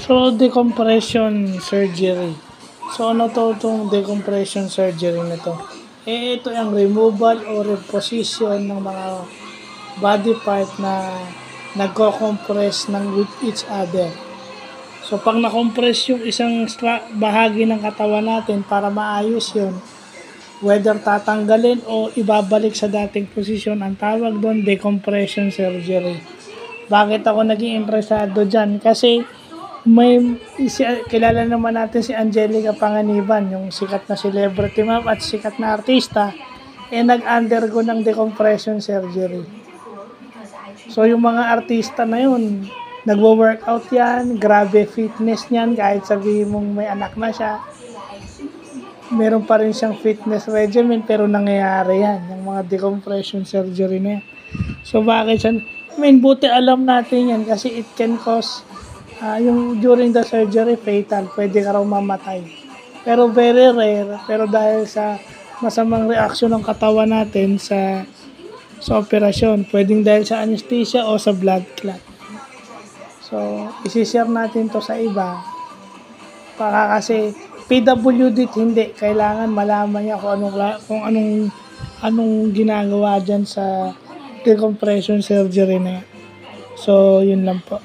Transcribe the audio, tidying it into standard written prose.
So, decompression surgery. So, ano to itong decompression surgery na to? Ito ang removal or reposition ng mga body part na nagko-compress ng with each other. So, pag na-compress yung isang bahagi ng katawan natin para maayos yun, whether tatanggalin o ibabalik sa dating posisyon, ang tawag doon, decompression surgery. Bakit ako naging interesado dyan? Kasi kilala naman natin si Angelica Panganiban, yung sikat na celebrity ma'am at sikat na artista, nag-undergo ng decompression surgery. So yung mga artista na yun, nagwo-workout yan, grabe fitness niyan, kahit sabihin mong may anak na siya, meron pa rin siyang fitness regimen, pero nangyayari yan, yung mga decompression surgery na yan. So bakit yan? Buti alam natin yan kasi it can cause yung during the surgery, fatal, pwede ka raw mamatay. Pero very rare, pero dahil sa masamang reaksyon ng katawan natin sa operasyon, pwedeng dahil sa anesthesia o sa blood clot. So, isi-share natin to sa iba, para kasi PWD hindi, kailangan malaman niya kung anong ginagawa dyan sa decompression surgery na yan. So, yun lang po.